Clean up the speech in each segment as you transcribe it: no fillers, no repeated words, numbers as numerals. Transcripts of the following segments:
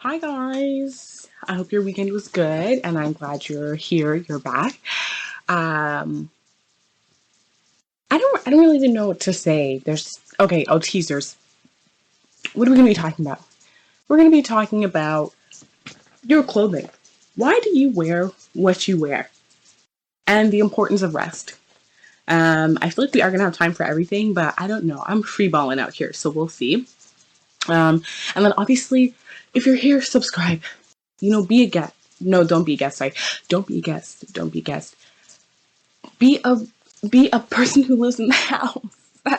Hi guys. I hope your weekend was good and I'm glad you're here, you're back. Um I don't really even know what to say. Teasers. What are we gonna be talking about? We're gonna be talking about your clothing. Why do you wear what you wear? And the importance of rest. I feel like we are gonna have time for everything, but I don't know. I'm free balling out here, so we'll see. And then obviously, if you're here, subscribe. Be a guest. No, don't be a guest. Sorry, don't be a guest. Don't be a guest. Be a be a person who lives in the house. I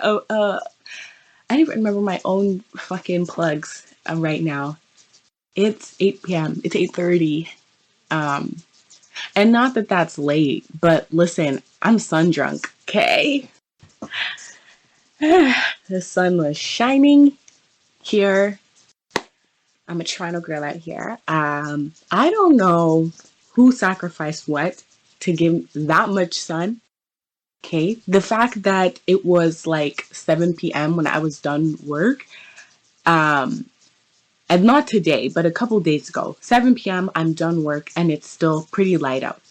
don't even remember my own fucking plugs right now. It's 8 p.m. It's 8:30. Um, and not that that's late, but listen, I'm sun drunk. Okay, the sun was shining here. I'm a Toronto girl out here. I don't know who sacrificed what to give that much sun. Okay, the fact that it was like 7 p.m. when I was done work, um, and not today, but a couple days ago, 7 p.m. I'm done work and it's still pretty light out.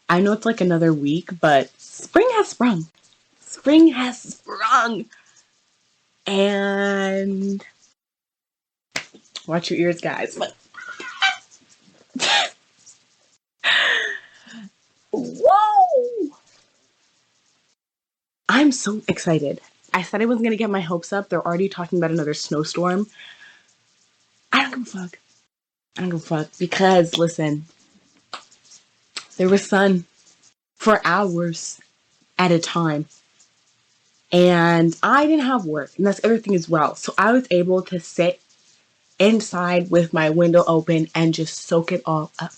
I know it's like another week, but spring has sprung. Spring has sprung. And watch your ears, guys. But whoa! I'm so excited. I said I wasn't gonna get my hopes up. They're already talking about another snowstorm. I don't give a fuck. I don't give a fuck because listen, there was sun for hours at a time. And I didn't have work, and that's everything as well. So I was able to sit inside with my window open and just soak it all up.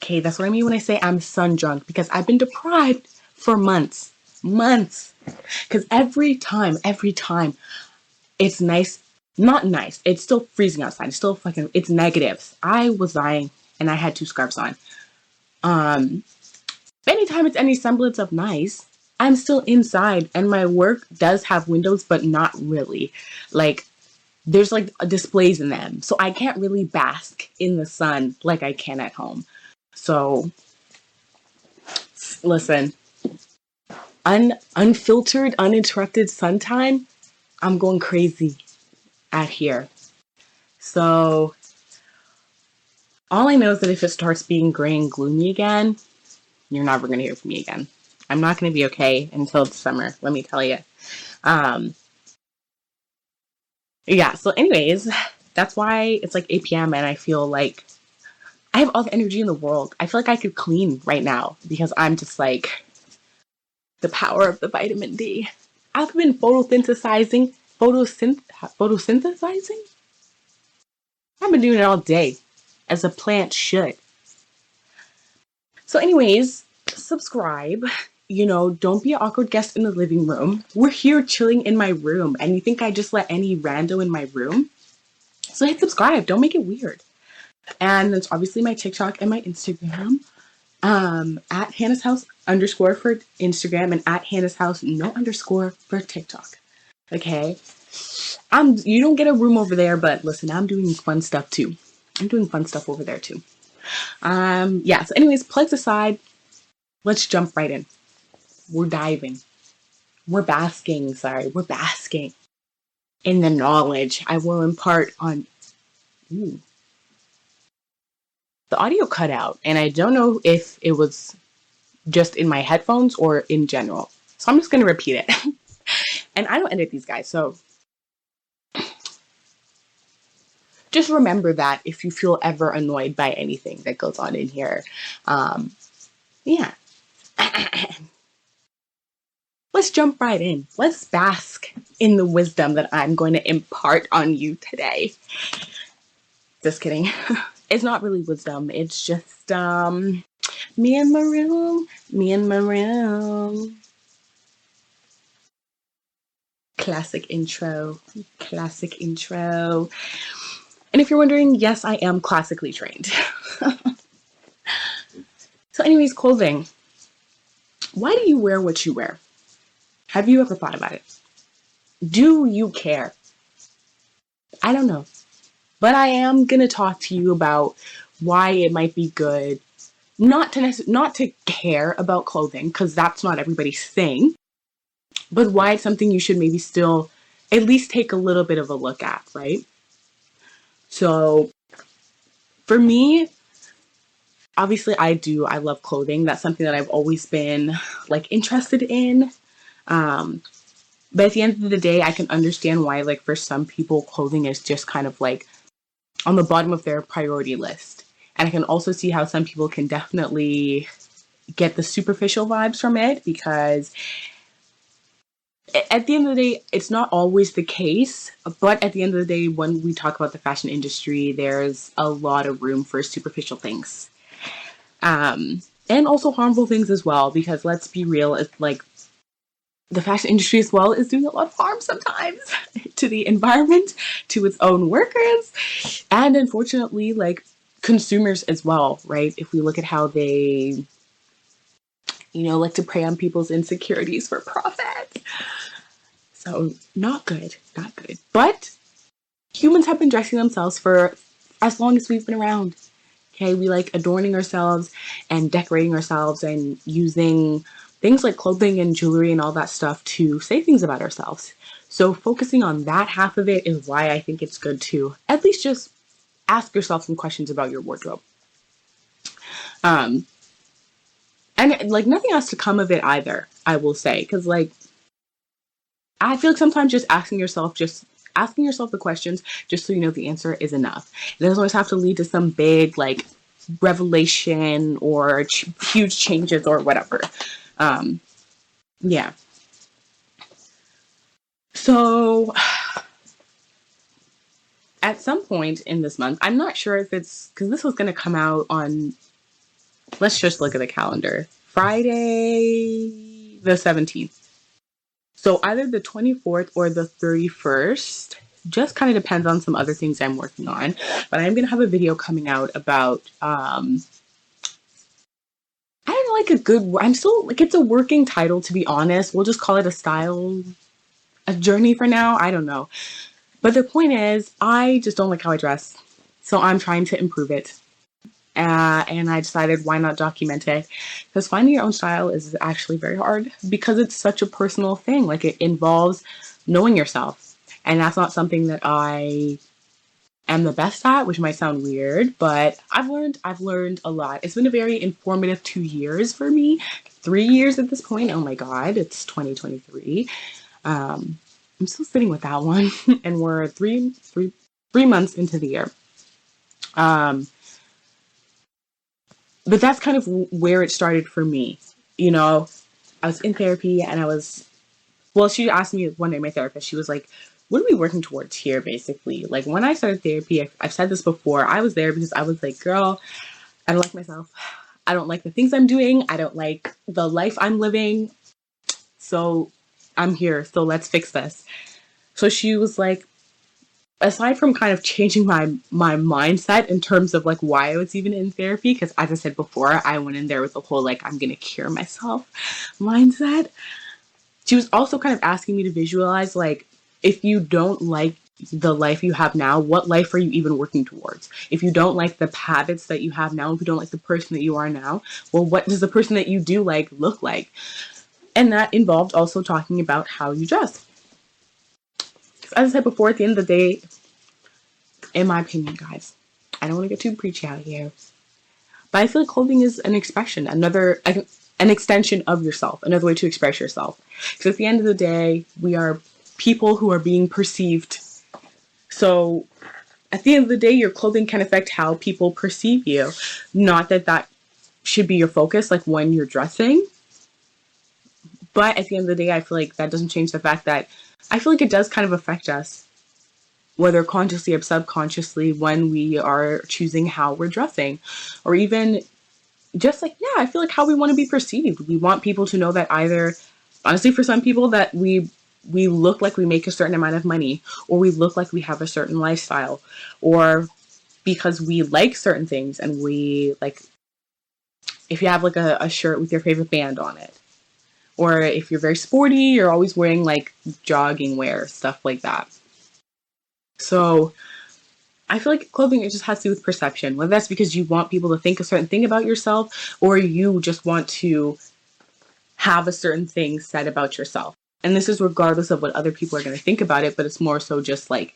Okay, that's what I mean when I say I'm sun drunk because I've been deprived for months. Months. Because every time it's nice, not nice. It's still freezing outside. It's negatives. I was dying and I had two scarves on. Um, Anytime it's any semblance of nice, I'm still inside and my work does have windows, but not really. Like, there's like displays in them. So I can't really bask in the sun like I can at home. So, listen, unfiltered, uninterrupted sun time, I'm going crazy at here. So, all I know is that if it starts being gray and gloomy again, you're never going to hear from me again. I'm not going to be okay until the summer, let me tell you. Um, yeah, so anyways, that's why it's like 8 p.m. and I feel like I have all the energy in the world. I feel like I could clean right now because I'm just like the power of the vitamin D. I've been photosynthesizing. I've been doing it all day, as a plant should. So, anyways, subscribe. Don't be an awkward guest in the living room. We're here chilling in my room, and you think I just let any rando in my room? So hit subscribe. Don't make it weird. And it's obviously my TikTok and my Instagram. At Hannah's House _ for Instagram and at Hannah's House no _ for TikTok. Okay. You don't get a room over there, but listen, I'm doing fun stuff too. I'm doing fun stuff over there too. Yeah, so anyways, plugs aside, let's jump right in. We're diving. We're basking in the knowledge I will impart on. Ooh, the audio cut out, and I don't know if it was just in my headphones or in general. So I'm just going to repeat it. And I don't edit these guys, so just remember that if you feel ever annoyed by anything that goes on in here. Yeah. Let's jump right in. Let's bask in the wisdom that I'm going to impart on you today. Just kidding. It's not really wisdom. It's just me and my room. Me and my room. Classic intro. Classic intro. And if you're wondering, yes, I am classically trained. So anyways, clothing. Why do you wear what you wear? Have you ever thought about it? Do you care? I don't know. But I am going to talk to you about why it might be good not to care about clothing, because that's not everybody's thing, but why it's something you should maybe still at least take a little bit of a look at, right? So for me, obviously I love clothing. That's something that I've always been like interested in. Um, but at the end of the day, I can understand why, like, for some people, clothing is just kind of like on the bottom of their priority list. And I can also see how some people can definitely get the superficial vibes from it, because at the end of the day, it's not always the case. But at the end of the day, when we talk about the fashion industry, there's a lot of room for superficial things. And also harmful things as well, because let's be real, it's like the fashion industry as well is doing a lot of harm sometimes to the environment, to its own workers, and unfortunately, like, consumers as well, right? If we look at how they, like to prey on people's insecurities for profit. So not good, not good. But humans have been dressing themselves for as long as we've been around. Okay, we like adorning ourselves and decorating ourselves and using things like clothing and jewelry and all that stuff to say things about ourselves. So focusing on that half of it is why I think it's good to at least just ask yourself some questions about your wardrobe. Um, and like nothing has to come of it either, I will say, because like I feel like sometimes just asking yourself the questions just so you know the answer is enough. It doesn't always have to lead to some big like revelation or huge changes or whatever. Um, yeah. So at some point in this month, I'm not sure if it's because this was going to come out on, let's just look at the calendar, Friday the 17th. So either the 24th or the 31st, just kind of depends on some other things I'm working on. But I'm going to have a video coming out about, I don't know, like I'm still, like, it's a working title, to be honest. We'll just call it a journey for now. I don't know. But the point is, I just don't like how I dress. So I'm trying to improve it. And I decided, why not document it? Because finding your own style is actually very hard because it's such a personal thing. Like, it involves knowing yourself. And that's not something that I am the best at, which might sound weird, but I've learned a lot. It's been a very informative 2 years for me. 3 years at this point. Oh my God, it's 2023. I'm still sitting with that one, and we're 3 months into the year. Um, but that's kind of where it started for me. You know, I was in therapy, and she asked me one day, my therapist, she was like, what are we working towards here, basically? Like, when I started therapy, I've said this before, I was there because I was like, girl, I don't like myself. I don't like the things I'm doing. I don't like the life I'm living. So I'm here. So let's fix this. So she was like, aside from kind of changing my mindset in terms of like why I was even in therapy, because as I said before, I went in there with the whole like I'm gonna cure myself mindset. She was also kind of asking me to visualize, like, if you don't like the life you have now, what life are you even working towards? If you don't like the habits that you have now, if you don't like the person that you are now, well, what does the person that you do like look like? And that involved also talking about how you dress. As I said before, at the end of the day, in my opinion, guys, I don't want to get too preachy out here, but I feel like clothing is an expression, an extension of yourself, another way to express yourself. Because at the end of the day, we are people who are being perceived. So at the end of the day, your clothing can affect how people perceive you. Not that that should be your focus, like when you're dressing. But at the end of the day, I feel like that doesn't change the fact that I feel like it does kind of affect us, whether consciously or subconsciously, when we are choosing how we're dressing. Or even just like, yeah, I feel like how we want to be perceived. We want people to know that either, honestly, for some people, that we look like we make a certain amount of money, or we look like we have a certain lifestyle, or because we like certain things, and we like, if you have like a shirt with your favorite band on it, or if you're very sporty, you're always wearing like jogging wear, stuff like that. So I feel like clothing, it just has to do with perception. Whether that's because you want people to think a certain thing about yourself, or you just want to have a certain thing said about yourself. And this is regardless of what other people are going to think about it, but it's more so just like,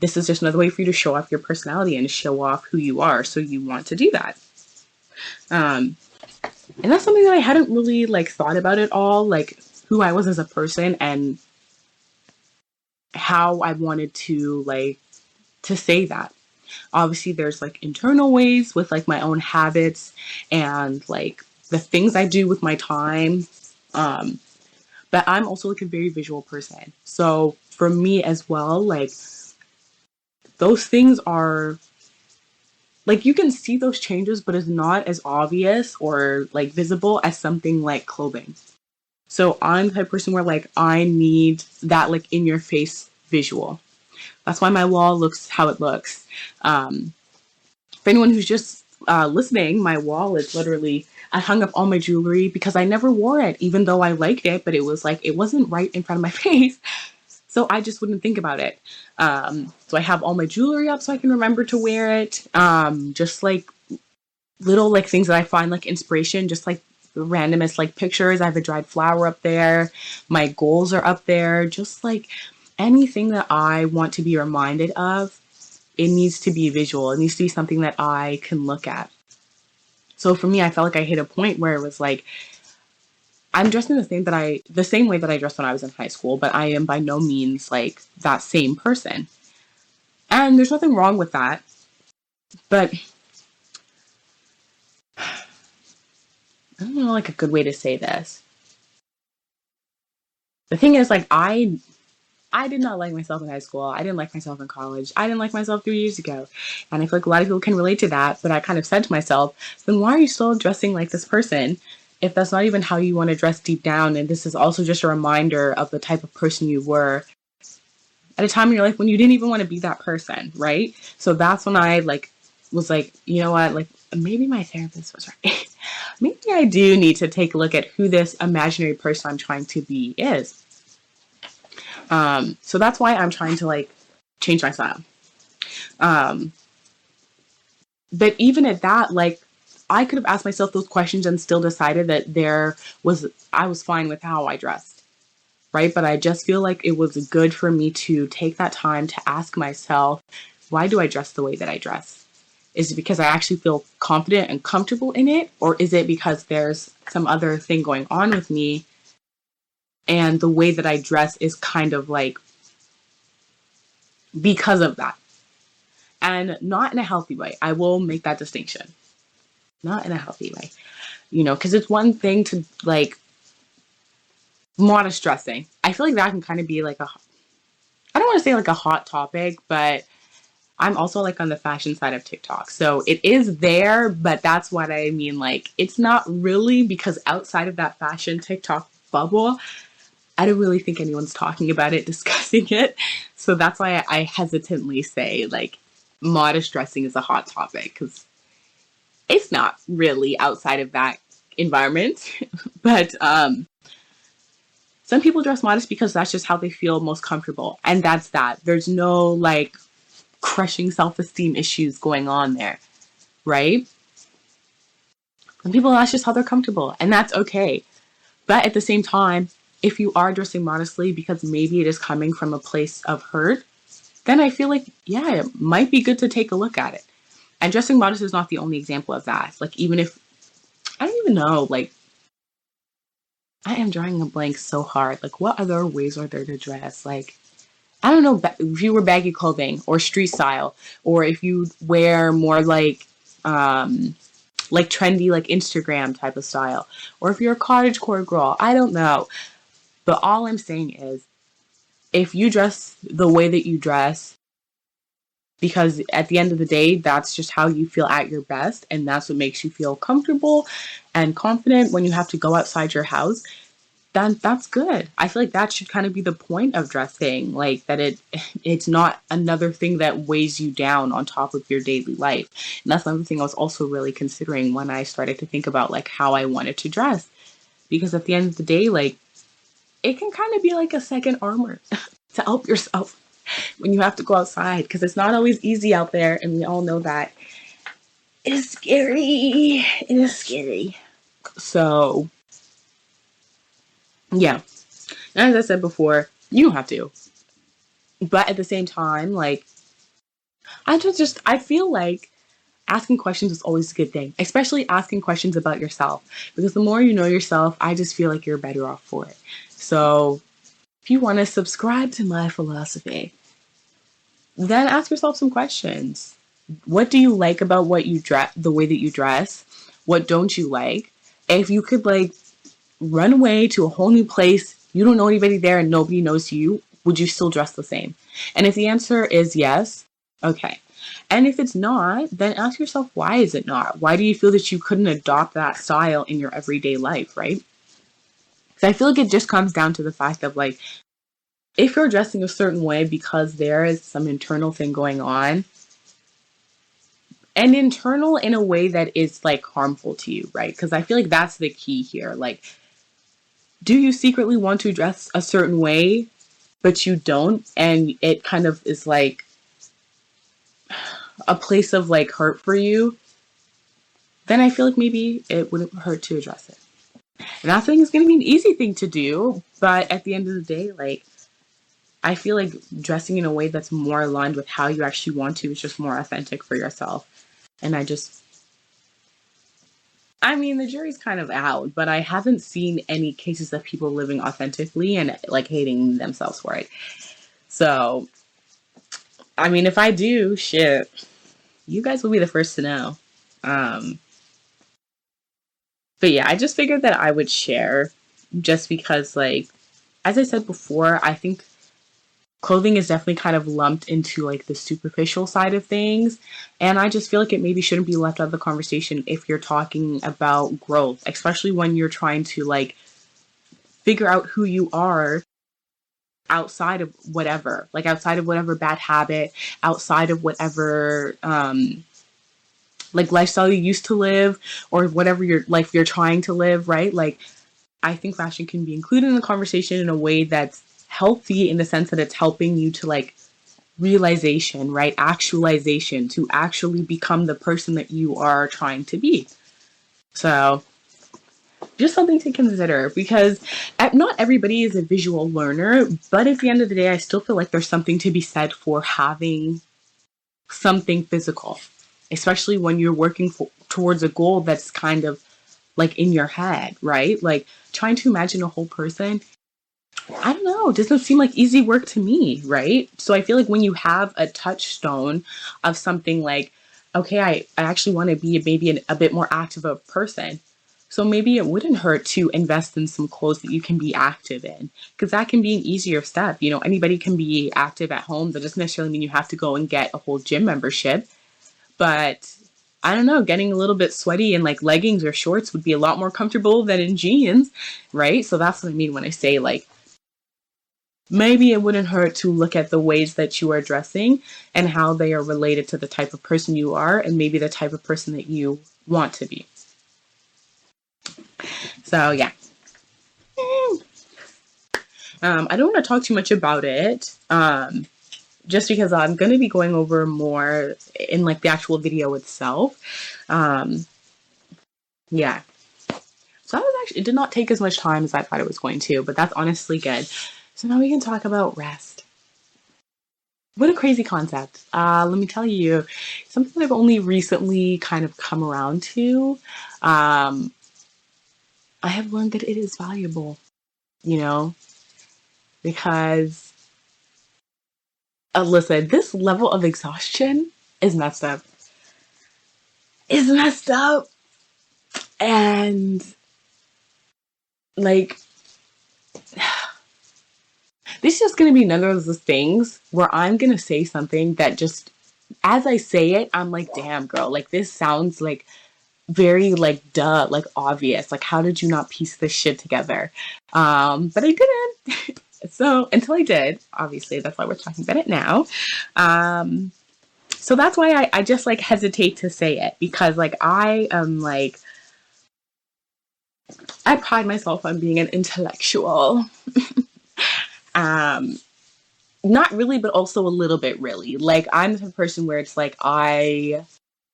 this is just another way for you to show off your personality and show off who you are. So you want to do that. And that's something that I hadn't really like thought about at all, like who I was as a person and how I wanted to like to say that. Obviously there's like internal ways with like my own habits and like the things I do with my time. But I'm also like a very visual person. So for me as well, like those things are like, you can see those changes, but it's not as obvious or like visible as something like clothing. So I'm the type of person where like I need that like in your face visual. That's why my wall looks how it looks. For anyone who's just listening, my wall is literally, I hung up all my jewelry because I never wore it, even though I liked it, but it was like, it wasn't right in front of my face. So I just wouldn't think about it. So I have all my jewelry up so I can remember to wear it. Just like little like things that I find like inspiration, just like the randomest like pictures. I have a dried flower up there. My goals are up there. Just like anything that I want to be reminded of, it needs to be visual. It needs to be something that I can look at. So for me, I felt like I hit a point where it was like, I'm dressed in the same way that I dressed when I was in high school, but I am by no means like that same person. And there's nothing wrong with that. But I don't know like a good way to say this. The thing is like I did not like myself in high school. I didn't like myself in college. I didn't like myself 3 years ago. And I feel like a lot of people can relate to that, but I kind of said to myself, then why are you still dressing like this person if that's not even how you want to dress deep down? And this is also just a reminder of the type of person you were at a time in your life when you didn't even want to be that person, right? So that's when I like was like, you know what, like maybe my therapist was right. Maybe I do need to take a look at who this imaginary person I'm trying to be is. So that's why I'm trying to like change my style. Um, but even at that, like I could have asked myself those questions and still decided that I was fine with how I dressed, right? But I just feel like it was good for me to take that time to ask myself, why do I dress the way that I dress? Is it because I actually feel confident and comfortable in it? Or is it because there's some other thing going on with me and the way that I dress is kind of like because of that? And not in a healthy way. I will make that distinction. Not in a healthy way. You know, because it's one thing to like modest dressing. I feel like that can kind of be like I don't want to say like a hot topic, but I'm also like on the fashion side of TikTok. So it is there, but that's what I mean. Like it's not really, because outside of that fashion TikTok bubble, I don't really think anyone's talking about it, discussing it. So that's why I hesitantly say like modest dressing is a hot topic, because it's not really outside of that environment. But some people dress modest because that's just how they feel most comfortable. And that's that. There's no like crushing self-esteem issues going on there, right? Some people, that's just how they're comfortable, and that's okay. But at the same time, if you are dressing modestly because maybe it is coming from a place of hurt, then I feel like, yeah, it might be good to take a look at it. And dressing modest is not the only example of that. Like, even if, I don't even know, like, I am drawing a blank so hard. Like, what other ways are there to dress? Like, I don't know, if you wear baggy clothing or street style, or if you wear more like trendy, like Instagram type of style, or if you're a cottagecore girl, I don't know. But all I'm saying is, if you dress the way that you dress, because at the end of the day, that's just how you feel at your best, and that's what makes you feel comfortable and confident when you have to go outside your house, then that's good. I feel like that should kind of be the point of dressing, like that it's not another thing that weighs you down on top of your daily life. And that's another thing I was also really considering when I started to think about like how I wanted to dress, because at the end of the day, like it can kind of be like a second armor to help yourself. when you have to go outside, because it's not always easy out there, and we all know that. It is scary. It is scary. So, yeah. And as I said before, you don't have to. But at the same time, like, I feel like asking questions is always a good thing, especially asking questions about yourself. Because the more you know yourself, I just feel like you're better off for it. So, if you want to subscribe to my philosophy, then ask yourself some questions. What do you like about what you dress, the way that you dress? What don't you like? If you could like run away to a whole new place, you don't know anybody there and nobody knows you, would you still dress the same? And if the answer is yes, okay. And if it's not, then ask yourself, why is it not? Why do you feel that you couldn't adopt that style in your everyday life, right? Because I feel like it just comes down to the fact of like, if you're dressing a certain way because there is some internal thing going on, and internal in a way that is like harmful to you, right? Because I feel like that's the key here. Like, do you secretly want to dress a certain way, but you don't? And it kind of is like a place of like hurt for you, then I feel like maybe it wouldn't hurt to address it. And not saying it's going to be an easy thing to do, but at the end of the day, like, I feel like dressing in a way that's more aligned with how you actually want to is just more authentic for yourself. And I mean, the jury's kind of out, but I haven't seen any cases of people living authentically and like hating themselves for it. So, I mean, if I do, shit, you guys will be the first to know. Um, but yeah, I just figured that I would share just because, like, as I said before, I think clothing is definitely kind of lumped into like the superficial side of things. And I just feel like it maybe shouldn't be left out of the conversation if you're talking about growth, especially when you're trying to like figure out who you are outside of whatever, like outside of whatever bad habit, outside of whatever like lifestyle you used to live or whatever your life you're trying to live, right? Like I think fashion can be included in the conversation in a way that's healthy in the sense that it's helping you to like realization, right? Actualization to actually become the person that you are trying to be. So just something to consider because not everybody is a visual learner, but at the end of the day, I still feel like there's something to be said for having something physical, especially when you're working towards a goal that's kind of like in your head, right? Like trying to imagine a whole person, I don't know, it doesn't seem like easy work to me, right? So I feel like when you have a touchstone of something like, okay, I actually want to be maybe a bit more active of a person. So maybe it wouldn't hurt to invest in some clothes that you can be active in because that can be an easier step. You know, anybody can be active at home. That doesn't necessarily mean you have to go and get a whole gym membership. But I don't know, getting a little bit sweaty in like leggings or shorts would be a lot more comfortable than in jeans, right? So that's what I mean when I say like, maybe it wouldn't hurt to look at the ways that you are dressing and how they are related to the type of person you are and maybe the type of person that you want to be. So yeah. I don't want to talk too much about it. Just because I'm going to be going over more in like the actual video itself. Yeah. So it did not take as much time as I thought it was going to, but that's honestly good. So now we can talk about rest. What a crazy concept. Let me tell you, something that I've only recently kind of come around to. I have learned that it is valuable, you know, because listen, this level of exhaustion is messed up. Is messed up. And like, this is just going to be none of those things where I'm going to say something that just, as I say it, I'm like, damn, girl, like this sounds like very like duh, like obvious. Like, how did you not piece this shit together? But I didn't. So until I did, obviously, that's why we're talking about it now. So that's why I just like hesitate to say it because like I am like, I pride myself on being an intellectual. um, not really, but also a little bit really. Like I'm the type of person where it's like I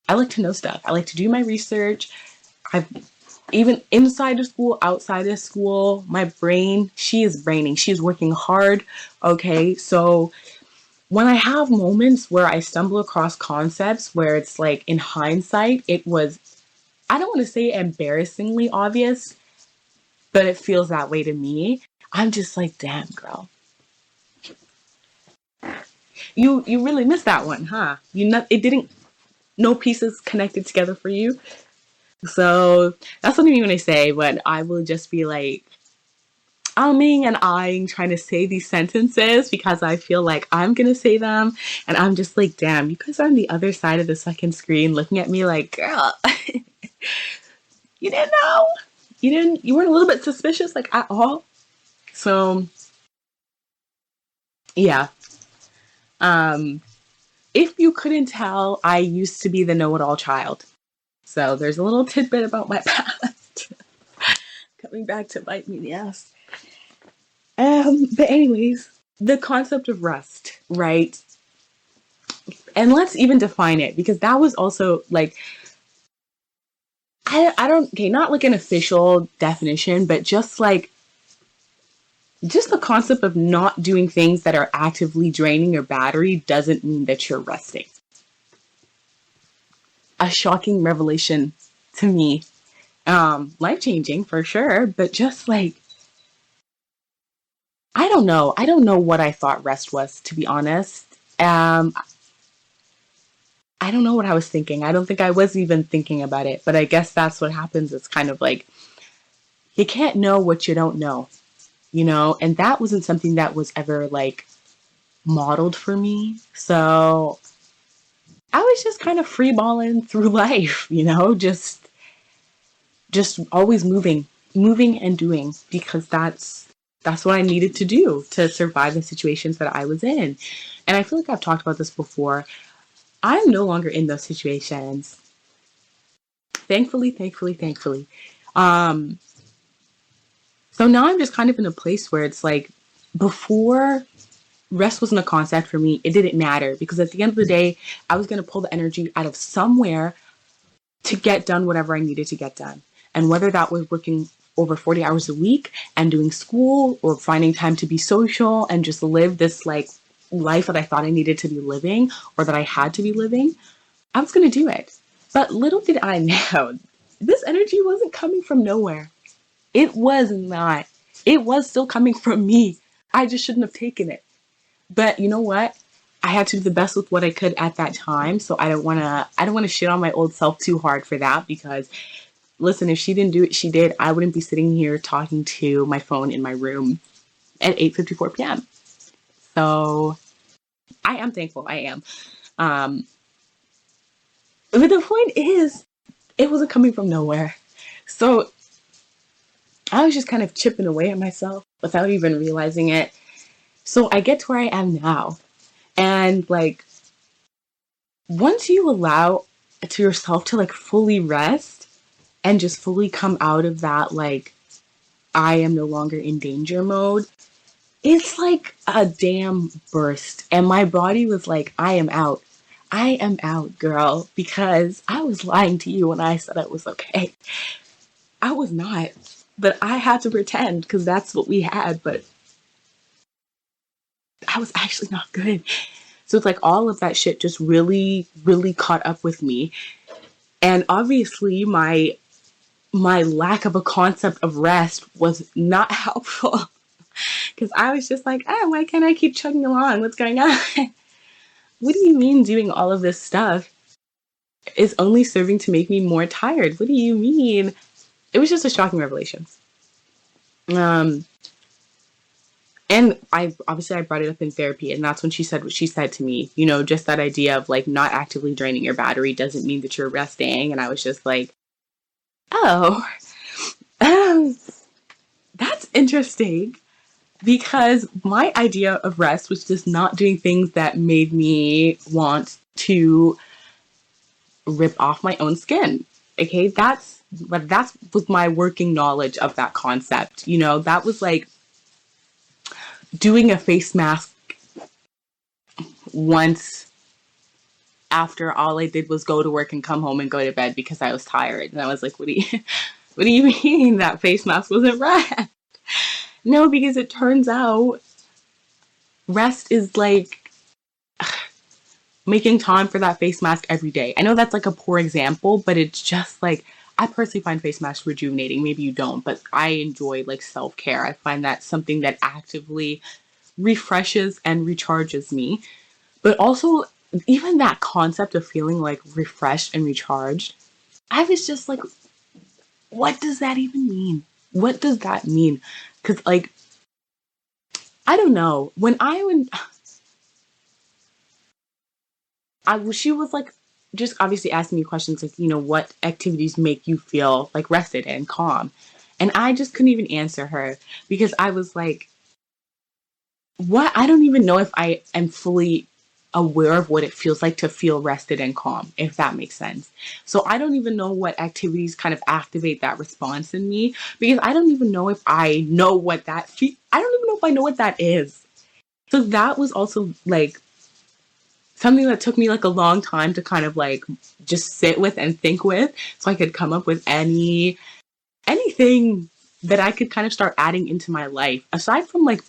like to know stuff. I like to do my research. I've even inside of school, outside of school, my brain, she is braining. She is working hard. Okay. So when I have moments where I stumble across concepts where it's like in hindsight, it was, I don't want to say embarrassingly obvious, but it feels that way to me. I'm just like, damn, girl, you really missed that one, huh? You not, it didn't, no pieces connected together for you. So that's what I mean when I say, but I will just be like, umming and ahhing trying to say these sentences because I feel like I'm gonna say them, and I'm just like, damn, you guys are on the other side of the second screen looking at me like, girl, you didn't know, you weren't a little bit suspicious like at all. So yeah, um, if you couldn't tell, I used to be the know-it-all child. So there's a little tidbit about my past coming back to bite me in the ass. But anyways, the concept of rest, right? And let's even define it because that was also like I don't okay, not like an official definition, but just the concept of not doing things that are actively draining your battery doesn't mean that you're resting. A shocking revelation to me. Life changing for sure, but just like I don't know. I don't know what I thought rest was, to be honest. Um, I don't know what I was thinking. I don't think I was even thinking about it, but I guess that's what happens. It's kind of like you can't know what you don't know, you know? And that wasn't something that was ever like modeled for me. So I was just kind of freeballing through life, you know, just always moving and doing because that's what I needed to do to survive the situations that I was in. And I feel like I've talked about this before. I'm no longer in those situations. Thankfully, thankfully, thankfully. Um, so now I'm just kind of in a place where it's like before rest wasn't a concept for me, it didn't matter because at the end of the day, I was going to pull the energy out of somewhere to get done whatever I needed to get done. And whether that was working over 40 hours a week and doing school or finding time to be social and just live this like life that I thought I needed to be living or that I had to be living, I was going to do it. But little did I know, this energy wasn't coming from nowhere. It was not. It was still coming from me. I just shouldn't have taken it. But you know what? I had to do the best with what I could at that time. So I don't want to shit on my old self too hard for that because listen, if she didn't do it, she did. I wouldn't be sitting here talking to my phone in my room at 8:54 p.m. So I am thankful. I am. Um, but the point is, it wasn't coming from nowhere. So I was just kind of chipping away at myself without even realizing it. So I get to where I am now. And like, once you allow to yourself to like fully rest and just fully come out of that, like, I am no longer in danger mode, it's like a damn burst. And my body was like, I am out. I am out, girl, because I was lying to you when I said it was okay. I was not. But I had to pretend because that's what we had. But I was actually not good. So it's like all of that shit just really, really caught up with me. And obviously my lack of a concept of rest was not helpful. Because I was just like, oh, why can't I keep chugging along? What's going on? What do you mean doing all of this stuff is only serving to make me more tired? What do you mean? It was just a shocking revelation. Um, and I brought it up in therapy, and that's when she said what she said to me. You know, just that idea of like not actively draining your battery doesn't mean that you're resting. And I was just like, oh, um, that's interesting. Because my idea of rest was just not doing things that made me want to rip off my own skin. Okay, that was my working knowledge of that concept. You know, that was like doing a face mask once after all I did was go to work and come home and go to bed because I was tired. And I was like, what do you, what do you mean that face mask wasn't rest? No, because it turns out rest is like making time for that face mask every day. I know that's like a poor example, but it's just like, I personally find face masks rejuvenating. Maybe you don't, but I enjoy like self-care. I find that something that actively refreshes and recharges me. But also, even that concept of feeling like refreshed and recharged, I was just like, what does that even mean? What does that mean? Because, like, I don't know. She was like, just obviously asking me questions like, what activities make you feel like rested and calm? And I just couldn't even answer her because I was like, what? I don't even know if I am fully aware of what it feels like to feel rested and calm, if that makes sense. So I don't even know what activities kind of activate that response in me because I don't even know if I know what I don't even know if I know what that is. So that was also like something that took me like a long time to kind of like just sit with and think with so I could come up with anything that I could kind of start adding into my life aside from like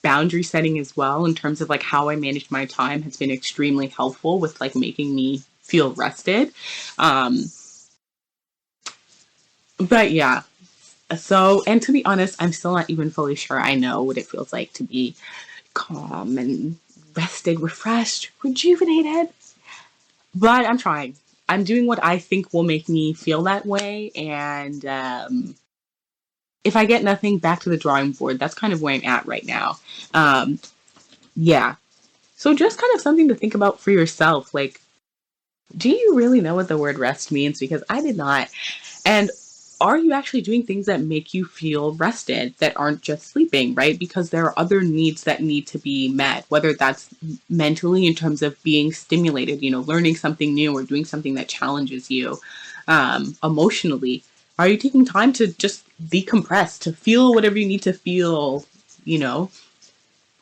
boundary setting as well, in terms of like how I manage my time has been extremely helpful with like making me feel rested. Um, but yeah, so, and to be honest, I'm still not even fully sure I know what it feels like to be calm and rested, refreshed, rejuvenated, but I'm trying. I'm doing what I think will make me feel that way. And if I get nothing, back to the drawing board. That's kind of where I'm at right now. Um, yeah. So just kind of something to think about for yourself. Like, do you really know what the word rest means? Because I did not. And are you actually doing things that make you feel rested that aren't just sleeping, right? Because there are other needs that need to be met, whether that's mentally in terms of being stimulated, learning something new or doing something that challenges you, emotionally. Are you taking time to just decompress, to feel whatever you need to feel, you know,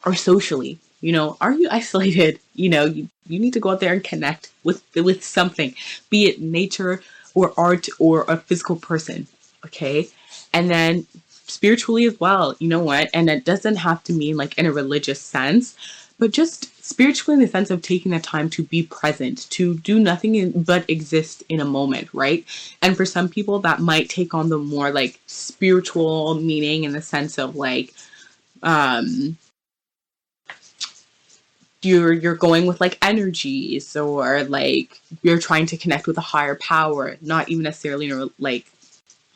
or socially? Are you isolated? You need to go out there and connect with something, be it nature or art or a physical person. Okay. And then spiritually as well, you know what? And it doesn't have to mean like in a religious sense, but just spiritually in the sense of taking the time to be present, to do nothing but exist in a moment, right? And for some people that might take on the more like spiritual meaning in the sense of like, um, you're going with like energies, or like you're trying to connect with a higher power, not even necessarily in a, like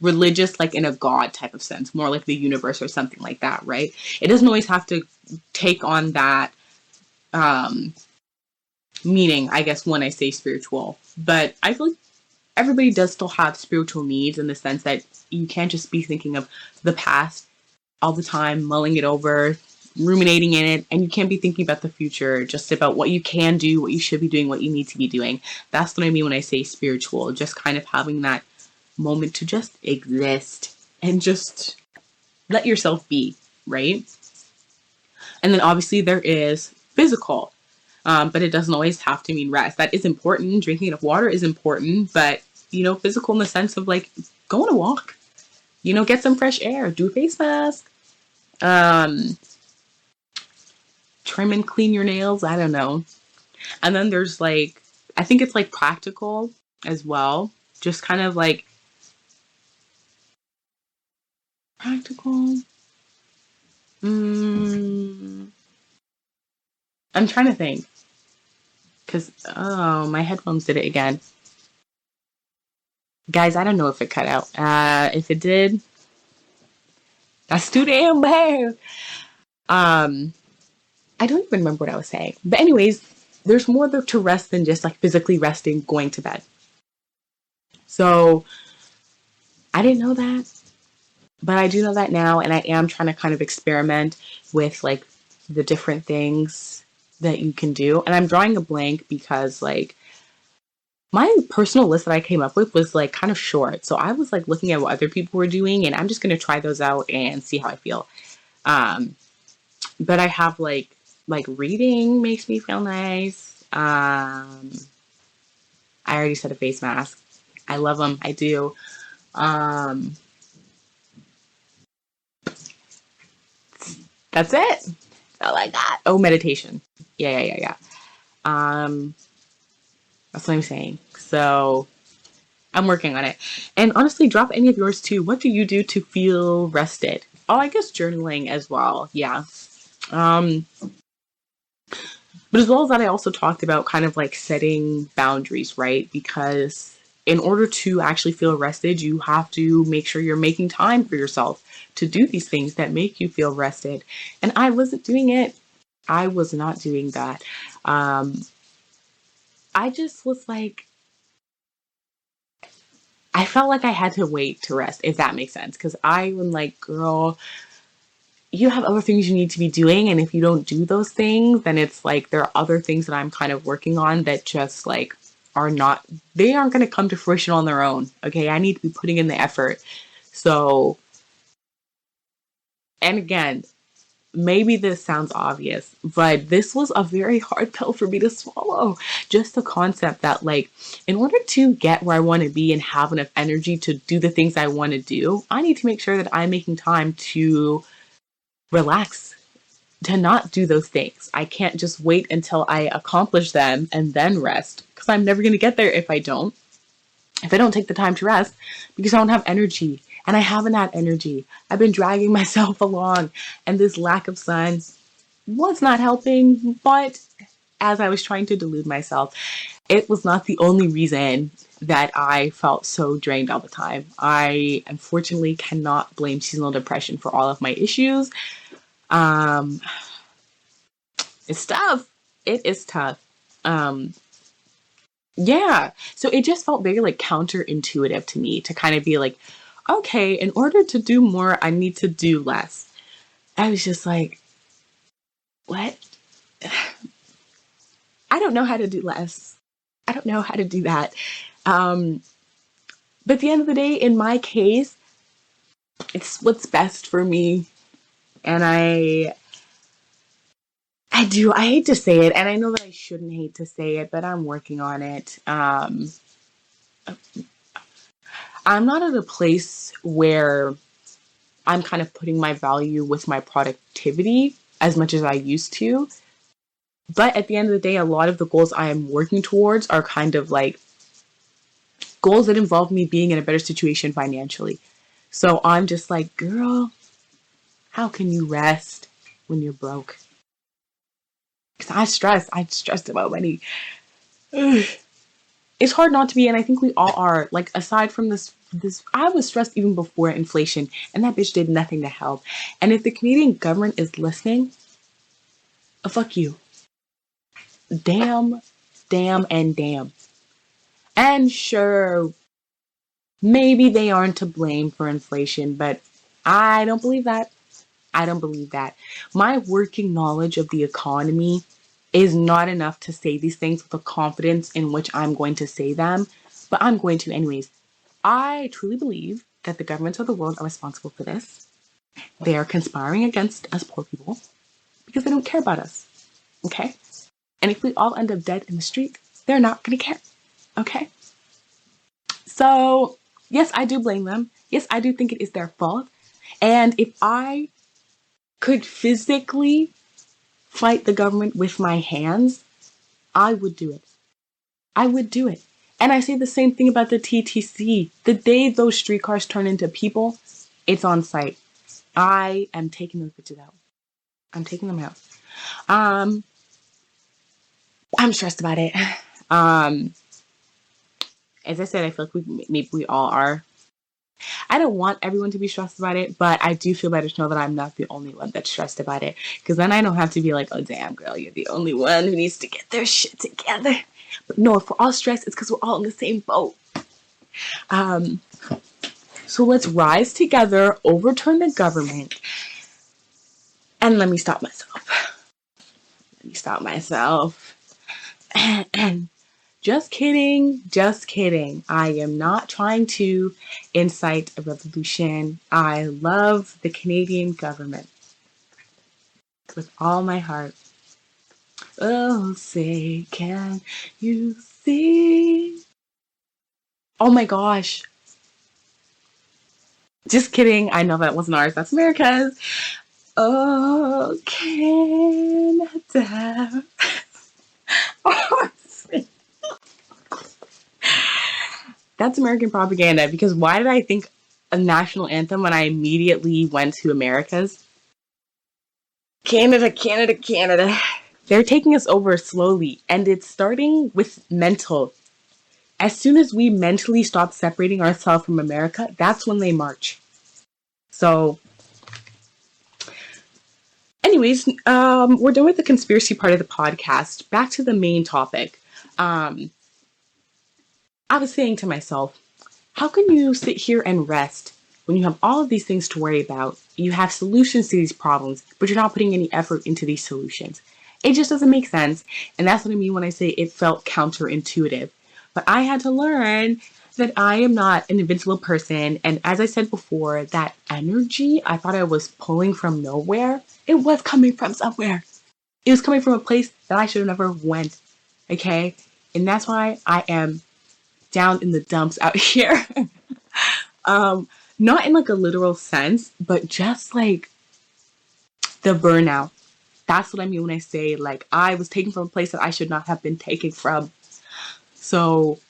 religious, like in a god type of sense, more like the universe or something like that, right? It doesn't always have to take on that um meaning, I guess, when I say spiritual, but I feel like everybody does still have spiritual needs in the sense that you can't just be thinking of the past all the time, mulling it over, ruminating in it, and you can't be thinking about the future, just about what you can do, what you should be doing, what you need to be doing. That's what I mean when I say spiritual, just kind of having that moment to just exist and just let yourself be, right? And then obviously there is physical, but it doesn't always have to mean rest. That is important. Drinking enough water is important, but physical in the sense of like go on a walk, get some fresh air, do a face mask, um, trim and clean your nails. I don't know. And then there's like, I think it's like practical as well. Just kind of like practical. Mm, I'm trying to think because, oh, my headphones did it again. Guys, I don't know if it cut out. If it did, that's too damn bad. Um, I don't even remember what I was saying. But anyways, there's more to rest than just like physically resting, going to bed. So I didn't know that, but I do know that now, and I am trying to kind of experiment with like the different things that you can do. And I'm drawing a blank because like my personal list that I came up with was like kind of short. So I was like looking at what other people were doing, and I'm just going to try those out and see how I feel. Um, but I have like Like reading makes me feel nice. I already said a face mask. I love them. I do. Um, that's it. That's all I got. Oh, meditation. Yeah. Um, that's what I'm saying. So I'm working on it. And honestly, drop any of yours too. What do you do to feel rested? Oh, I guess journaling as well. Yeah. Um, but as well as that, I also talked about kind of like setting boundaries, right? Because in order to actually feel rested, you have to make sure you're making time for yourself to do these things that make you feel rested. And I wasn't doing it. I was not doing that. Um, I just was like, I felt like I had to wait to rest, if that makes sense. Because I am like, girl, you have other things you need to be doing. And if you don't do those things, then it's like there are other things that I'm kind of working on that just like are not, they aren't going to come to fruition on their own. Okay. I need to be putting in the effort. So, and again, maybe this sounds obvious, but this was a very hard pill for me to swallow. Just the concept that, like, in order to get where I want to be and have enough energy to do the things I want to do, I need to make sure that I'm making time to relax, to not do those things. I can't just wait until I accomplish them and then rest because I'm never going to get there if I don't. If I don't take the time to rest because I don't have energy and I haven't had energy. I've been dragging myself along and this lack of sun was not helping, but as I was trying to delude myself, it was not the only reason that I felt so drained all the time. I unfortunately cannot blame seasonal depression for all of my issues. Um, it's tough. It is tough. Um, yeah. So it just felt very like counterintuitive to me to kind of be like, okay, in order to do more, I need to do less. I was just like, what? I don't know how to do less. I don't know how to do that. Um, but at the end of the day, in my case, it's what's best for me. And I hate to say it, and I know that I shouldn't hate to say it, but I'm working on it. I'm not at a place where I'm kind of putting my value with my productivity as much as I used to. But at the end of the day, a lot of the goals I am working towards are kind of like goals that involve me being in a better situation financially. So I'm just like, girl, how can you rest when you're broke? Because I'm stressed about money. Ugh. It's hard not to be, and I think we all are. Like, aside from this, I was stressed even before inflation, and that bitch did nothing to help. And if the Canadian government is listening, fuck you. Damn, and damn. And sure, maybe they aren't to blame for inflation, but I don't believe that. I don't believe that. My working knowledge of the economy is not enough to say these things with the confidence in which I'm going to say them, but I'm going to anyways. I truly believe that the governments of the world are responsible for this. They are conspiring against us poor people because they don't care about us. Okay? And if we all end up dead in the street, they're not going to care. Okay? So, yes, I do blame them. Yes, I do think it is their fault. And if I could physically fight the government with my hands, I would do it. I would do it. And I say the same thing about the TTC. The day those streetcars turn into people, it's on site. I am taking those bitches out. I'm taking them out. Um, I'm stressed about it. Um, as I said, I feel like maybe we all are. I don't want everyone to be stressed about it, but I do feel better to know that I'm not the only one that's stressed about it. Because then I don't have to be like, oh, damn, girl, you're the only one who needs to get their shit together. But no, if we're all stressed, it's because we're all in the same boat. Um, so let's rise together, overturn the government, and let me stop myself. Let me stop myself. And just kidding, just kidding. I am not trying to incite a revolution. I love the Canadian government with all my heart. Oh, say, can you see? Oh my gosh. Just kidding. I know that wasn't ours. That's America's. Oh, Canada. That's American propaganda because why did I think a national anthem when I immediately went to America's? Canada, Canada, Canada. They're taking us over slowly, and it's starting with mental. As soon as we mentally stop separating ourselves from America, that's when they march. So, anyways, we're done with the conspiracy part of the podcast. Back to the main topic. Um, I was saying to myself, how can you sit here and rest when you have all of these things to worry about? You have solutions to these problems, but you're not putting any effort into these solutions. It just doesn't make sense. And that's what I mean when I say it felt counterintuitive. But I had to learn that I am not an invincible person. And as I said before, that energy I thought I was pulling from nowhere, it was coming from somewhere. It was coming from a place that I should have never went. Okay? And that's why I am down in the dumps out here. um, Not in like a literal sense, but just like the burnout. That's what I mean when I say like I was taken from a place that I should not have been taken from. So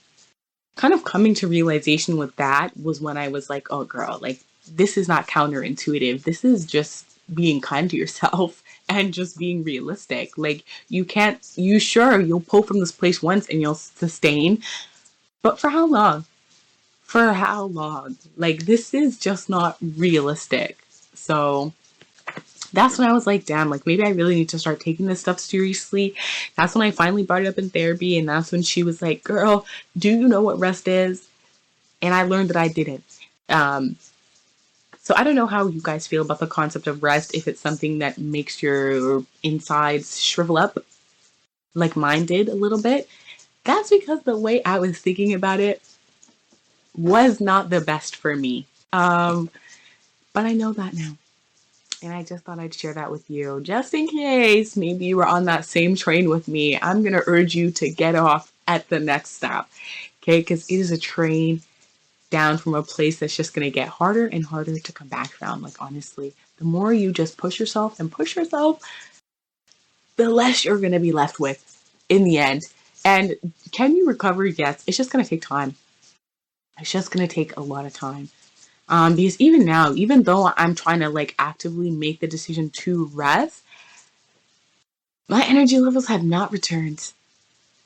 kind of coming to realization with that was when I was like, oh girl, like this is not counterintuitive. This is just being kind to yourself and just being realistic. Like you can't, you sure you'll pull from this place once and you'll sustain, but for how long? For how long? Like this is just not realistic. So that's when I was like, damn, like maybe I really need to start taking this stuff seriously. That's when I finally brought it up in therapy. And that's when she was like, girl, do you know what rest is? And I learned that I didn't. Um, so I don't know how you guys feel about the concept of rest, if it's something that makes your insides shrivel up like mine did a little bit. That's because the way I was thinking about it was not the best for me. But I know that now. And I just thought I'd share that with you, just in case maybe you were on that same train with me. I'm going to urge you to get off at the next stop, okay? Because it is a train down from a place that's just going to get harder and harder to come back from. Like, honestly, the more you just push yourself and push yourself, the less you're going to be left with in the end. And can you recover? Yes, it's just going to take time. It's just going to take a lot of time. Because even now, even though I'm trying to like actively make the decision to rest, my energy levels have not returned.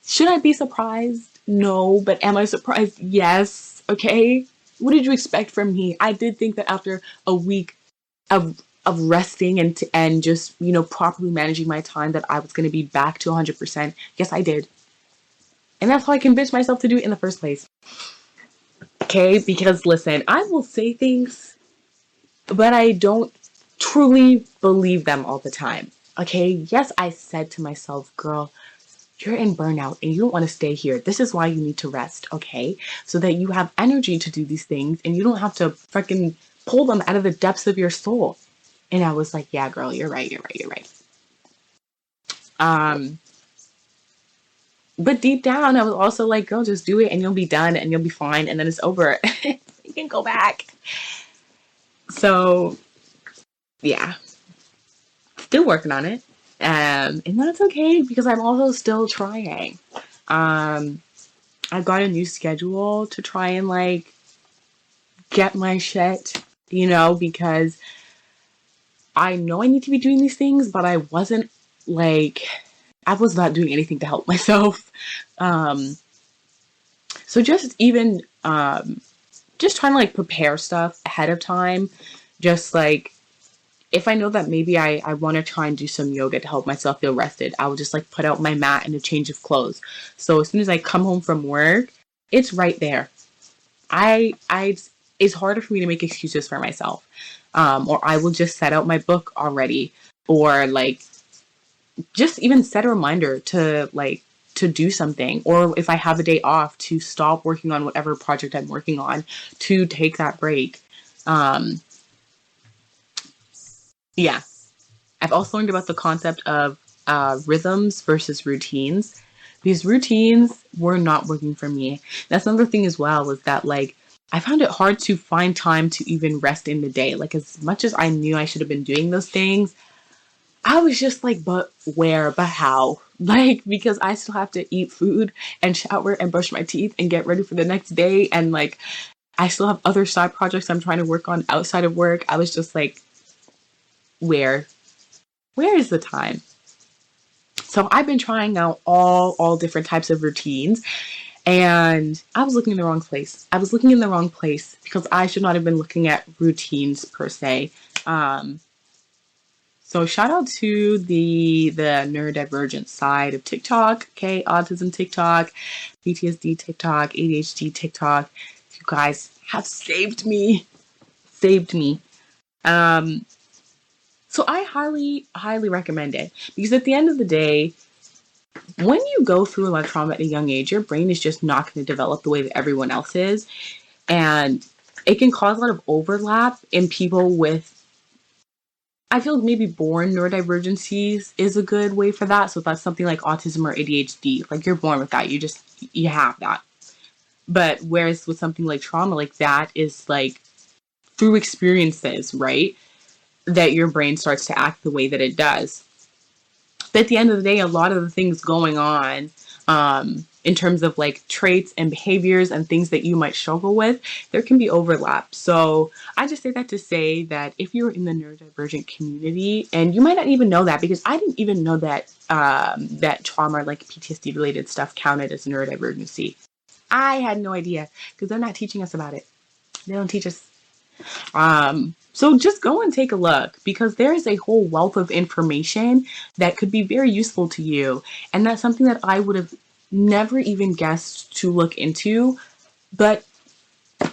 Should I be surprised? No, but am I surprised? Yes. Okay. What did you expect from me? I did think that after a week of resting and just properly managing my time that I was going to be back to 100%. Yes, I did, and that's how I convinced myself to do it in the first place. Okay, because listen, I will say things, but I don't truly believe them all the time. Okay, yes, I said to myself, girl, you're in burnout and you don't want to stay here. This is why you need to rest, okay? So that you have energy to do these things and you don't have to freaking pull them out of the depths of your soul. And I was like, yeah, girl, you're right, you're right, you're right. But deep down, I was also like, girl, just do it and you'll be done and you'll be fine and then it's over. You can go back. So, yeah, still working on it. And that's okay because I'm also still trying. Um, I got a new schedule to try and like get my shit, because I know I need to be doing these things, but I wasn't like, I was not doing anything to help myself. Um, so just trying to like prepare stuff ahead of time. Just like, if I know that maybe I want to try and do some yoga to help myself feel rested, I will just like put out my mat and a change of clothes. So as soon as I come home from work, it's right there. It's harder for me to make excuses for myself. Or I will just set out my book already, or like just even set a reminder to do something, or if I have a day off, to stop working on whatever project I'm working on, to take that break. Um, yeah, I've also learned about the concept of rhythms versus routines. These routines were not working for me. That's another thing as well, is that like I found it hard to find time to even rest in the day. Like as much as I knew I should have been doing those things, I was just like, but where, but how? Like, because I still have to eat food and shower and brush my teeth and get ready for the next day. And like, I still have other side projects I'm trying to work on outside of work. I was just like, where? Where is the time? So I've been trying out all different types of routines, and I was looking in the wrong place. I was looking in the wrong place because I should not have been looking at routines per se. Um, so shout out to the neurodivergent side of TikTok, okay, autism TikTok, PTSD TikTok, ADHD TikTok. You guys have saved me. Um, so I highly recommend it because at the end of the day, when you go through a lot of trauma at a young age, your brain is just not going to develop the way that everyone else is. And it can cause a lot of overlap in people with, I feel like maybe born neurodivergencies is a good way for that. So if that's something like autism or ADHD, like you're born with that, you have that. But whereas with something like trauma, like that is like through experiences, right? That your brain starts to act the way that it does. But at the end of the day, a lot of the things going on in terms of like traits and behaviors and things that you might struggle with, there can be overlap. So I just say that to say that if you're in the neurodivergent community, and you might not even know that, because I didn't even know that that trauma, like PTSD related stuff, counted as neurodivergency. I had no idea because they're not teaching us about it. They don't teach us. So just go and take a look, because there is a whole wealth of information that could be very useful to you. And that's something that I would have never even guessed to look into. But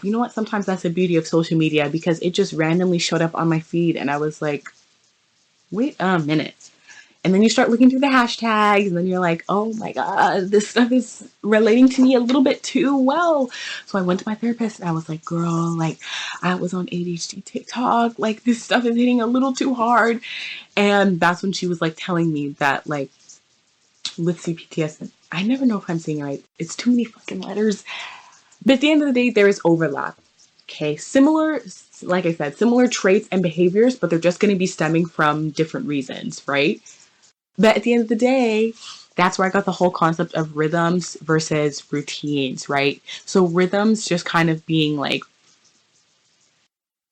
you know what? Sometimes that's the beauty of social media, because it just randomly showed up on my feed and I was like, wait a minute. And then you start looking through the hashtags, and then you're like, oh my God, this stuff is relating to me a little bit too well. So I went to my therapist and I was like, girl, like I was on ADHD TikTok. Like this stuff is hitting a little too hard. And that's when she was like telling me that like with CPTS, I never know if I'm saying it right. It's too many fucking letters. But at the end of the day, there is overlap. Okay. Similar, like I said, similar traits and behaviors, but they're just going to be stemming from different reasons, right? But at the end of the day, that's where I got the whole concept of rhythms versus routines, right? So rhythms just kind of being like,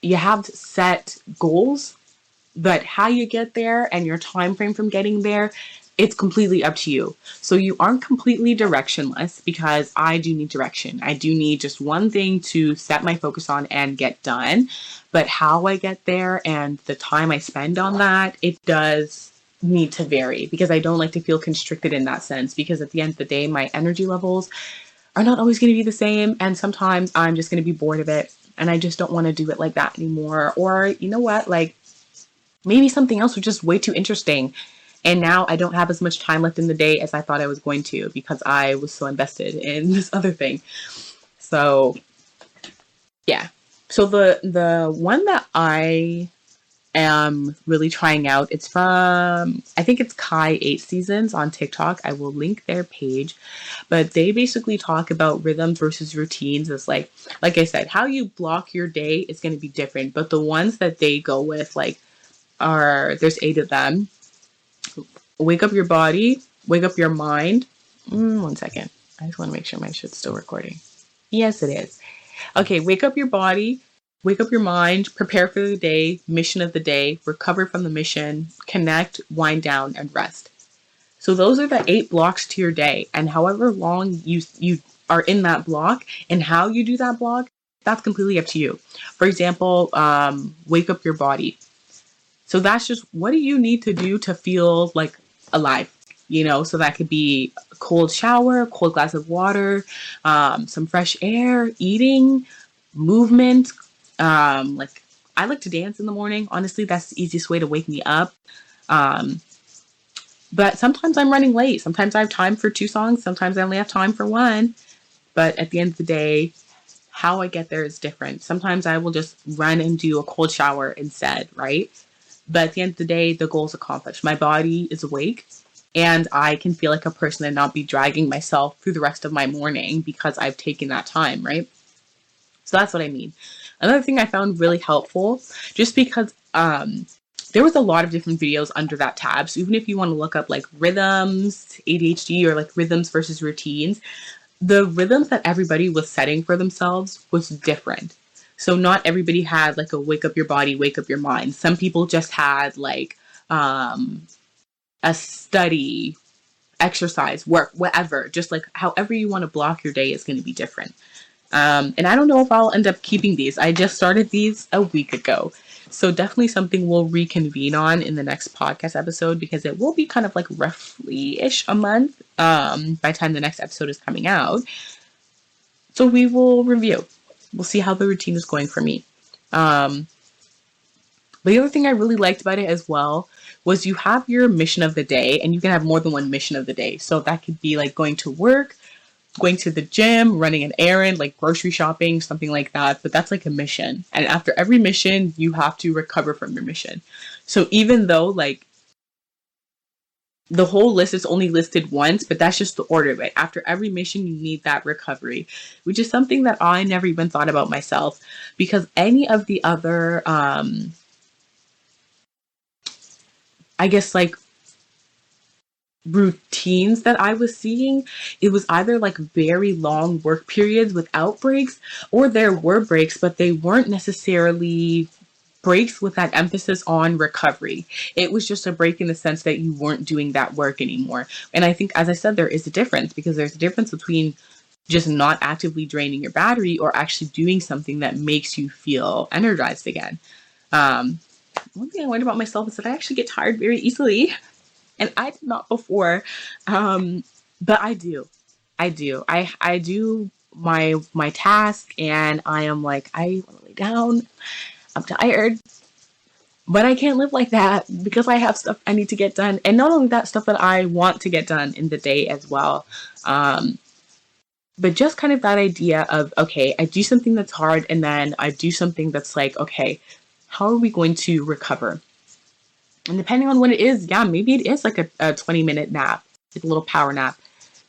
you have set goals, but how you get there and your time frame from getting there, it's completely up to you. So you aren't completely directionless, because I do need direction. I do need just one thing to set my focus on and get done. But how I get there and the time I spend on that, it does need to vary, because I don't like to feel constricted in that sense, because at the end of the day, my energy levels are not always going to be the same. And sometimes I'm just going to be bored of it and I just don't want to do it like that anymore. Or you know what, like maybe something else was just way too interesting. And now I don't have as much time left in the day as I thought I was going to, because I was so invested in this other thing. So yeah. So the one that I am really trying out, it's from, I think it's Kai 8 Seasons on TikTok. I will link their page. But they basically talk about rhythms versus routines. It's like I said, how you block your day is going to be different. But the ones that they go with, like, there's 8 of them. Wake up your body, wake up your mind. One second. I just want to make sure my shit's still recording. Yes, it is. Okay, wake up your body, wake up your mind, prepare for the day, mission of the day, recover from the mission, connect, wind down, and rest. So those are the 8 blocks to your day. And however long you are in that block and how you do that block, that's completely up to you. For example, wake up your body. So that's just, what do you need to do to feel like alive? You know, so that could be a cold shower, cold glass of water, some fresh air, eating, movement. Like I like to dance in the morning. Honestly, that's the easiest way to wake me up. But sometimes I'm running late. Sometimes I have time for 2 songs. Sometimes I only have time for 1. But at the end of the day, how I get there is different. Sometimes I will just run and do a cold shower instead, right? But at the end of the day, the goal is accomplished. My body is awake. and I can feel like a person and not be dragging myself through the rest of my morning because I've taken that time, right? So that's what I mean. Another thing I found really helpful, just because there was a lot of different videos under that tab. So even if you want to look up like rhythms, ADHD, or like rhythms versus routines, the rhythms that everybody was setting for themselves was different. So not everybody had like a wake up your body, wake up your mind. Some people just had like a study, exercise, work, whatever. Just like however you want to block your day is going to be different. And I don't know if I'll end up keeping these. I just started these a week ago. So definitely something we'll reconvene on in the next podcast episode, because it will be kind of like roughly-ish a month by the time the next episode is coming out. So we will review. We'll see how the routine is going for me. But the other thing I really liked about it as well was you have your mission of the day, and you can have more than one mission of the day. So that could be like going to work, going to the gym, running an errand, like grocery shopping, something like that. But that's like a mission. And after every mission, you have to recover from your mission. So even though like the whole list is only listed once, but that's just the order of it. After every mission, you need that recovery, which is something that I never even thought about myself, because any of the other, I guess like routines that I was seeing, it was either like very long work periods without breaks, or there were breaks, but they weren't necessarily breaks with that emphasis on recovery. It was just a break in the sense that you weren't doing that work anymore. And I think, as I said, there is a difference, because there's a difference between just not actively draining your battery or actually doing something that makes you feel energized again. One thing I learned about myself is that I actually get tired very easily. And I did not before, but I do. I do my task, and I am like, I want to lay down. I'm tired, but I can't live like that because I have stuff I need to get done, and not only that, stuff that I want to get done in the day as well. But just kind of that idea of, okay, I do something that's hard, and then I do something that's like, okay, how are we going to recover? And depending on what it is, yeah, maybe it is like a 20-minute nap, like a little power nap.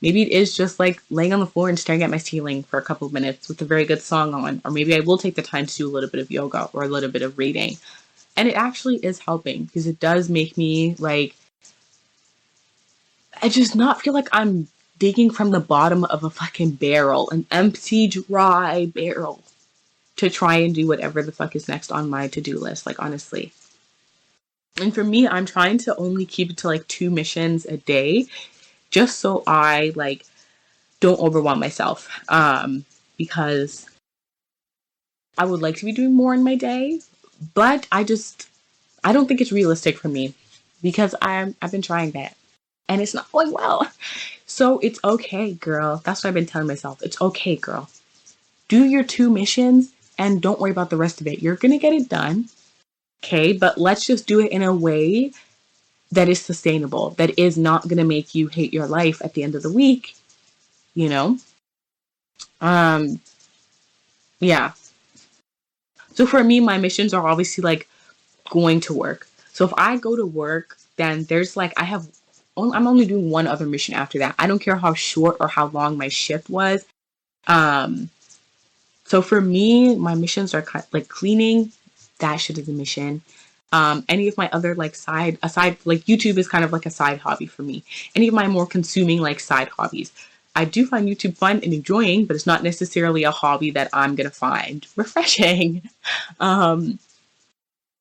Maybe it is just like laying on the floor and staring at my ceiling for a couple of minutes with a very good song on. Or maybe I will take the time to do a little bit of yoga or a little bit of reading. And it actually is helping, because it does make me like, I just not feel like I'm digging from the bottom of a fucking barrel, an empty, dry barrel, to try and do whatever the fuck is next on my to-do list. Like, honestly. And for me, I'm trying to only keep it to like 2 missions a day, just so I like don't overwhelm myself. Because I would like to be doing more in my day, but I don't think it's realistic for me, because I've been trying that and it's not going well. So it's okay, girl. That's what I've been telling myself. It's okay, girl. Do your 2 missions and don't worry about the rest of it. You're gonna get it done. Okay, but let's just do it in a way that is sustainable, that is not going to make you hate your life at the end of the week, you know? Yeah. So for me, my missions are obviously like going to work. So if I go to work, then there's like, I'm only doing one other mission after that. I don't care how short or how long my shift was. So for me, my missions are like cleaning. That shit is a mission. Any of my other like aside, like YouTube is kind of like a side hobby for me. Any of my more consuming like side hobbies. I do find YouTube fun and enjoying, but it's not necessarily a hobby that I'm going to find refreshing.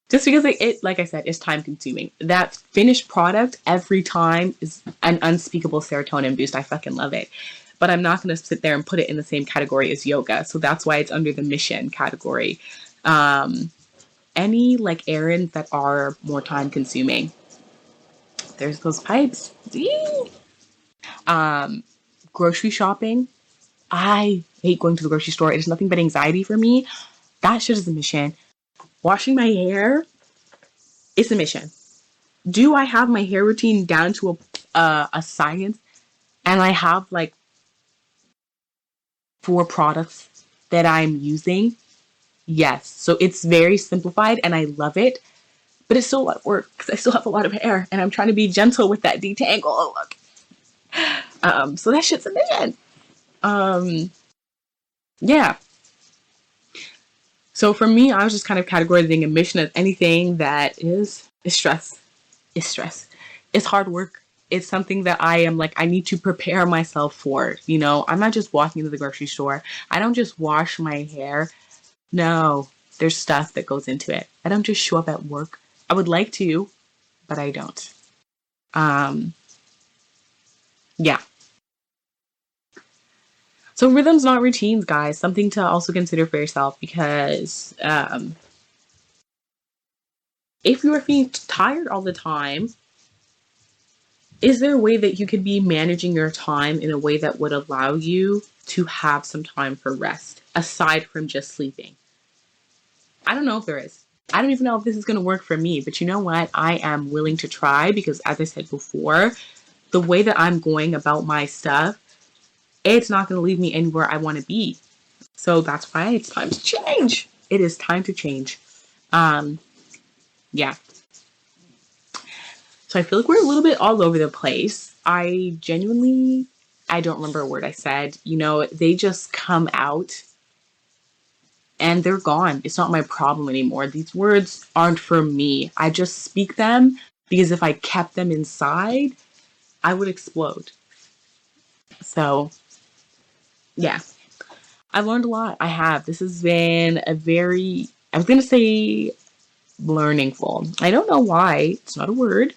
Just because it, like I said, is time consuming. That finished product every time is an unspeakable serotonin boost. I fucking love it. But I'm not going to sit there and put it in the same category as yoga. So that's why it's under the mission category. Any like errands that are more time consuming. There's those pipes. Grocery shopping. I hate going to the grocery store. It is nothing but anxiety for me. That shit is a mission. Washing my hair, it's a mission. Do I have my hair routine down to a science? And I have like 4 products that I'm using? Yes. So it's very simplified and I love it. but it's still a lot of work because I still have a lot of hair and I'm trying to be gentle with that detangle look. So that shit's a mission. Yeah. So for me, I was just kind of categorizing a mission as anything that is stress. It's stress. It's hard work. It's something that I am like, I need to prepare myself for. You know, I'm not just walking into the grocery store. I don't just wash my hair. No, there's stuff that goes into it. I don't just show up at work. I would like to, but I don't. Um, yeah. So rhythms, not routines, guys. Something to also consider for yourself because if you are feeling tired all the time, is there a way that you could be managing your time in a way that would allow you to have some time for rest aside from just sleeping? I don't know if there is. I don't even know if this is going to work for me, but you know what? I am willing to try because, as I said before, the way that I'm going about my stuff, it's not going to leave me anywhere I want to be. So that's why it's time to change. It is time to change. Um, yeah. So I feel like we're a little bit all over the place. I don't remember a word I said. You know, they just come out and they're gone. It's not my problem anymore. These words aren't for me. I just speak them because if I kept them inside, I would explode. So, yeah, I've learned a lot. I have. This has been a very, I was going to say learningful. I don't know why. It's not a word.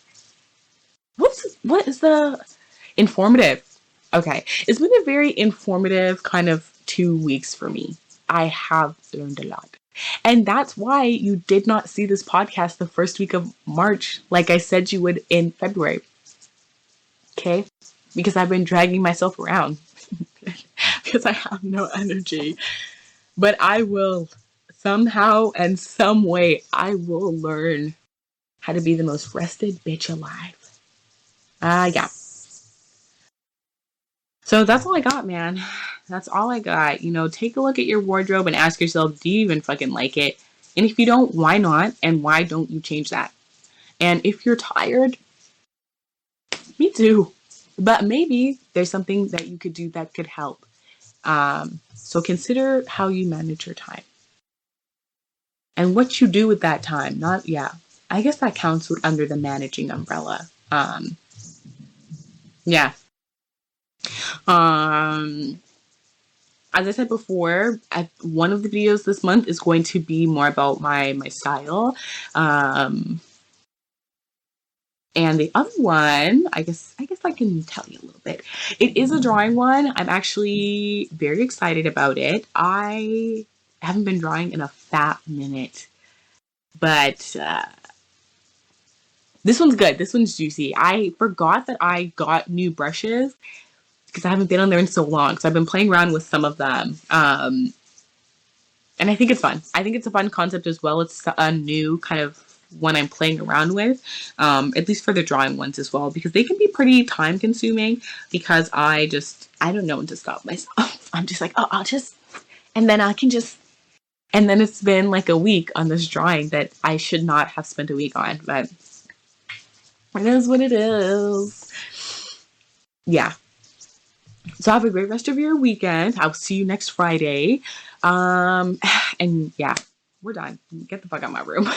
What is the informative? Okay. It's been a very informative kind of 2 weeks for me. I have learned a lot. And that's why you did not see this podcast the first week of March, like I said you would in February. Okay? Because I've been dragging myself around because I have no energy. But I will somehow and some way, I will learn how to be the most rested bitch alive. Yeah. So that's all I got, man. That's all I got. You know, take a look at your wardrobe and ask yourself, do you even fucking like it? And if you don't, why not? And why don't you change that? And if you're tired, me too. But maybe there's something that you could do that could help. So consider how you manage your time and what you do with that time. Not, yeah, I guess that counts under the managing umbrella. Yeah. Um, as I said before, one of the videos this month is going to be more about my style. And the other one, I guess I can tell you a little bit. It is a drawing one. I'm actually very excited about it. I haven't been drawing in a fat minute, but this one's good. This one's juicy. I forgot that I got new brushes because I haven't been on there in so long. So I've been playing around with some of them. And I think it's fun. I think it's a fun concept as well. It's a new kind of one I'm playing around with, at least for the drawing ones as well, because they can be pretty time consuming because I don't know when to stop myself. I'm just like, oh, and then I can just, and then it's been like a week on this drawing that I should not have spent a week on, but it is what it is. Yeah. So have a great rest of your weekend. I'll see you next Friday. And yeah, we're done. Get the fuck out of my room.